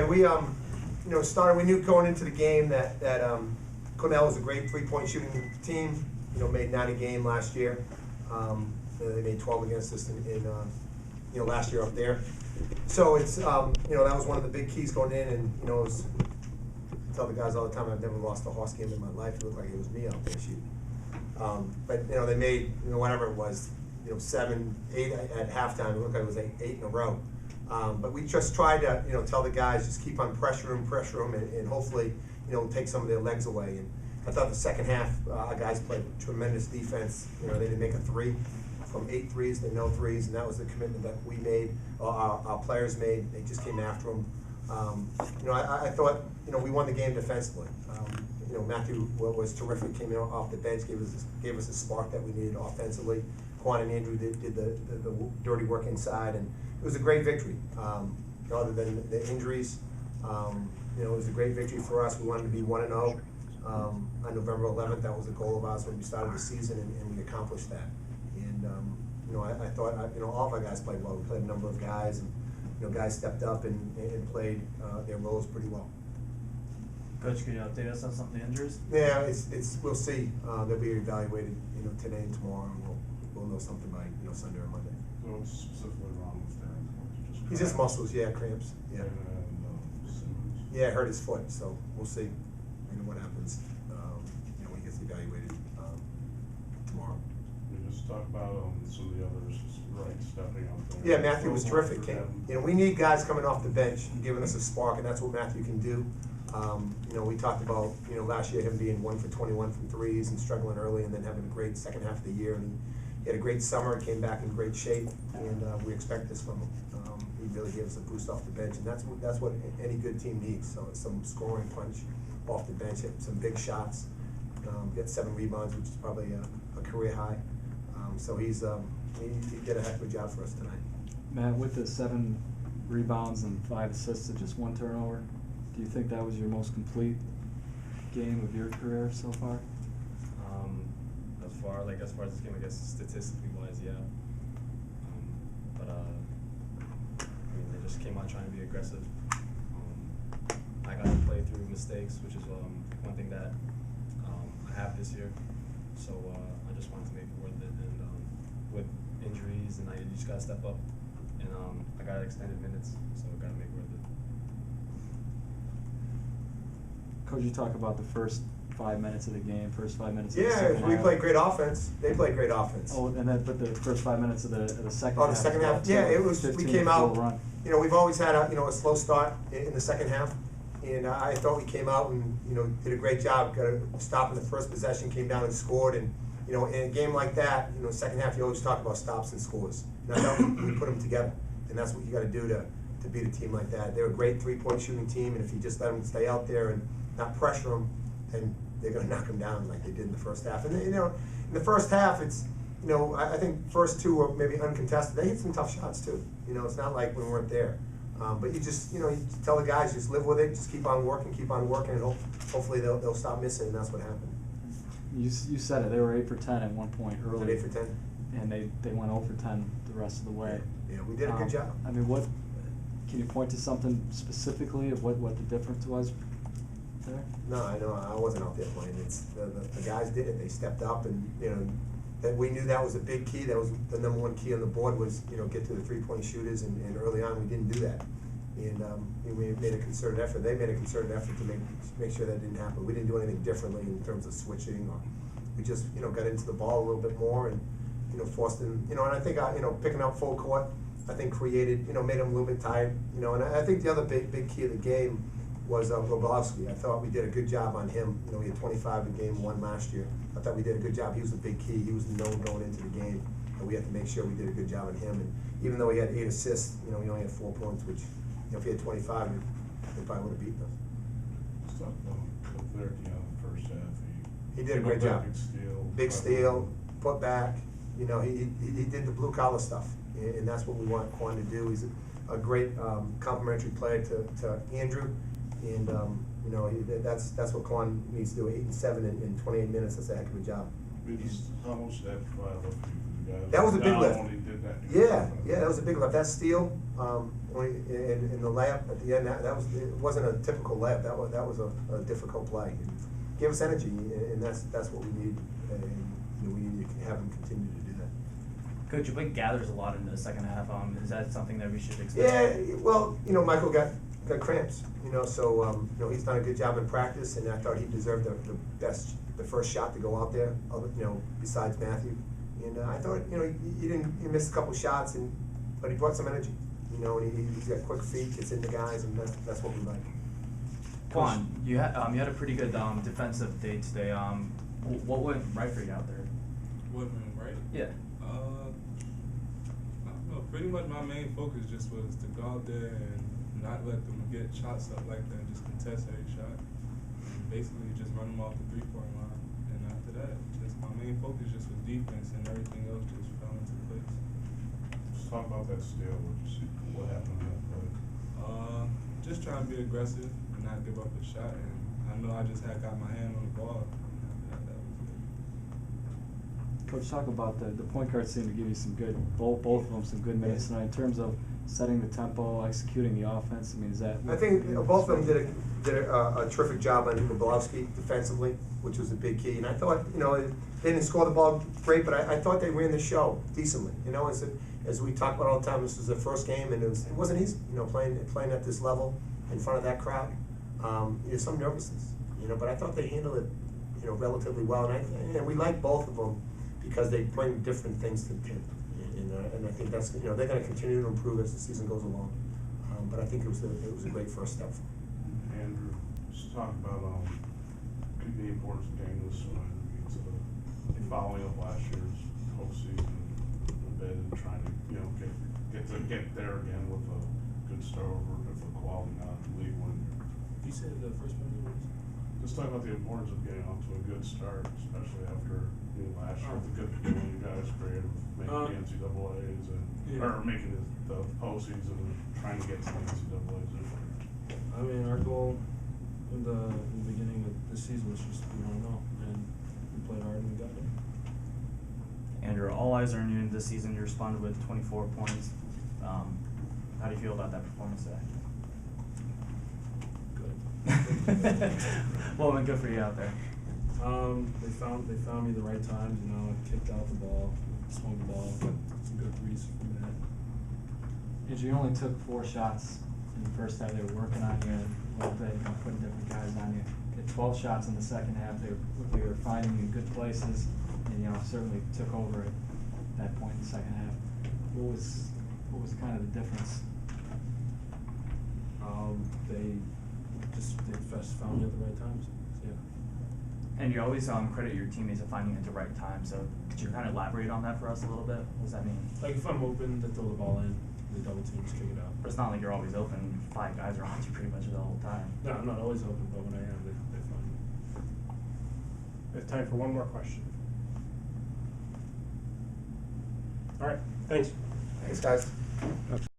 Yeah, we started. We knew going into the game that Cornell was a great 3-point shooting team. Made 9 a game last year. They made 12 against us in last year up there. So it's that was one of the big keys going in, and it was, I tell the guys all the time, I've never lost a horse game in my life. It looked like it was me out there shooting. But they made whatever it was, 7, 8 at halftime. It looked like it was 8 in a row. But we just tried to tell the guys, just keep on pressure them, and hopefully take some of their legs away. And I thought the second half, our guys played tremendous defense. They didn't make a 3 from 8 threes to no threes, and that was the commitment that we made, our players made. They just came after them. I thought we won the game defensively. Matthew was terrific. Came off the bench, gave us a spark that we needed offensively. Quan and Andrew did the dirty work inside, and it was a great victory. Other than the injuries, it was a great victory for us. We wanted to be 1-0 on November 11th. That was the goal of ours when we started the season, and we accomplished that. And I thought all of our guys played well. We played a number of guys, and guys stepped up and played their roles pretty well. Coach, can you update us on some of the injuries? Yeah, it's we'll see. They'll be evaluated today and tomorrow, and we'll know something by Sunday or Monday. So what's specifically wrong with Darren? He's just muscles, cramps. Yeah. And Yeah, hurt his foot, so we'll see what happens when he gets evaluated tomorrow. We just talk about some of the others stepping up. Yeah, Matthew was terrific. We need guys coming off the bench giving us a spark, and that's what Matthew can do. We talked about last year him being 1 for 21 from threes and struggling early, and then having a great second half of the year. And he had a great summer, came back in great shape, and we expect this from him. He really gave us a boost off the bench, and that's what any good team needs. So some scoring punch off the bench, hit some big shots, get 7 rebounds, which is probably a career high. So he did a heck of a job for us tonight. Matt, with the 7 rebounds and 5 assists and just 1 turnover, do you think that was your most complete game of your career so far? As far as this game, I guess statistically wise, yeah. They just came out trying to be aggressive. I got to play through mistakes, which is one thing that I have this year. So I just wanted to make it worth it. And with injuries, and you just got to step up. And I got extended minutes, so I got to make it worth it. Coach, you talk about the first 5 minutes of the game, first 5 minutes of the Yeah, second we half. played great offense. They played great offense. Oh, and then but the first 5 minutes of the second half. Oh, the second half. Yeah, it was. We came out. Run. We've always had a slow start in the second half, and I thought we came out and did a great job. Got a stop in the first possession, came down and scored, and in a game like that, second half you always talk about stops and scores. And I thought we put them together, and that's what you got to do to beat a team like that. They're a great 3-point shooting team, and if you just let them stay out there and not pressure them, then they're going to knock them down like they did in the first half. And in the first half, it's I think first 2 were maybe uncontested. They hit some tough shots too. It's not like we weren't there. But you just you tell the guys, just live with it, just keep on working, and hopefully they'll stop missing, and that's what happened. You said it. They were 8 for 10 at one point early. 8 for 10. And they went 0 for 10 the rest of the way. Yeah, we did a good job. I mean, what can you point to something specifically of what the difference was there? No, I wasn't out there playing. It's the guys did it. They stepped up, and that we knew that was a big key. That was the number 1 key on the board was get to the 3-point shooters, and early on we didn't do that. And we made a concerted effort. They made a concerted effort to make sure that didn't happen. We didn't do anything differently in terms of switching, or we just got into the ball a little bit more and forced them. And I think picking up full court, I think created made them a little bit tired. And I think the other big key of the game was Rogalowski. I thought we did a good job on him. He had 25 in game 1 last year. I thought we did a good job. He was the big key. He was known going into the game, and we had to make sure we did a good job on him. And even though he had 8 assists, he only had 4 points, which if he had 25, he probably would have beaten us. Stuff there at the end of the first half. He did a great job. Big steal, put back. He did the blue collar stuff, and that's what we want Quan to do. He's a great complementary player to Andrew, and that's what Quan needs to do. 8 and 7 in 28 minutes. That's a heck of a job. How much did that provide for you guys? That was a big lift. Only did that Yeah, that was a big lift. That steal, only in the layup at the end, it wasn't a typical layup. That was a difficult play. It gave us energy, and that's what we need. And we need to have him continue to do that. Coach, your big gathers a lot in the second half. Is that something that we should expect? Yeah, well, Michael got cramps, so he's done a good job in practice, and I thought he deserved the first shot to go out there, besides Matthew. And I thought, he missed a couple shots, but he brought some energy, and he's got quick feet, gets into guys, and that's what we like. Quan, you had a pretty good defensive day today. What went right for you out there? What went right? Yeah. I don't know. Pretty much my main focus just was to go out there and not let them get shots up like that and just contest every shot. And basically just run them off the three-point line. And after that, just my main focus just was defense, and everything else just fell into place. Just talk about that steal. What happened in that play? Just trying to be aggressive and not give up a shot. And I know I just had got my hand on the ball. And after that was it. Coach, talk about the point guard seemed to give you some good, both of them some good minutes tonight in terms of setting the tempo, executing the offense. I mean, is that? I think both of them did a terrific job on Bobolowski defensively, which was a big key. And I thought, they didn't score the ball great, but I thought they ran the show decently. As we talk about all the time, this was their first game, and it wasn't easy, playing at this level in front of that crowd. There's some nervousness, but I thought they handled it, relatively well. And we like both of them because they bring different things to the team. And I think that's, they're going to continue to improve as the season goes along. But I think it was a great first step. Andrew, just talk about the importance of getting this one following up last year's postseason a bit and trying to get there again with a good start over with a quality league win. You said the first one was? Just talking about the importance of getting off to a good start, especially after last year with the good you guys created making the NCAAs or making the postseason and trying to get to the NCAAs this year. I mean, our goal in the beginning of the season was just we don't know, and we played hard and we got it. Andrew, all eyes are on you this season. You responded with 24 points. How do you feel about that performance today? Good. Well, good for you out there. They found me the right times. Kicked out the ball, swung the ball, got some good threes from that. Andrew, you only took 4 shots in the first half. They were working on you a little bit, putting different guys on you. Hit 12 shots in the second half. They were finding you in good places, and certainly took over at that point in the second half. What was kind of the difference? They just found me at the right times. Yeah. And you always credit your teammates of finding it at the right time. So could you kind of elaborate on that for us a little bit? What does that mean? Like if I'm open, they throw the ball in. The double teams kick it out. But it's not like you're always open. 5 guys are on you pretty much the whole time. No, I'm not always open, but when I am, they find me. We have time for one more question. All right, thanks. Thanks, guys.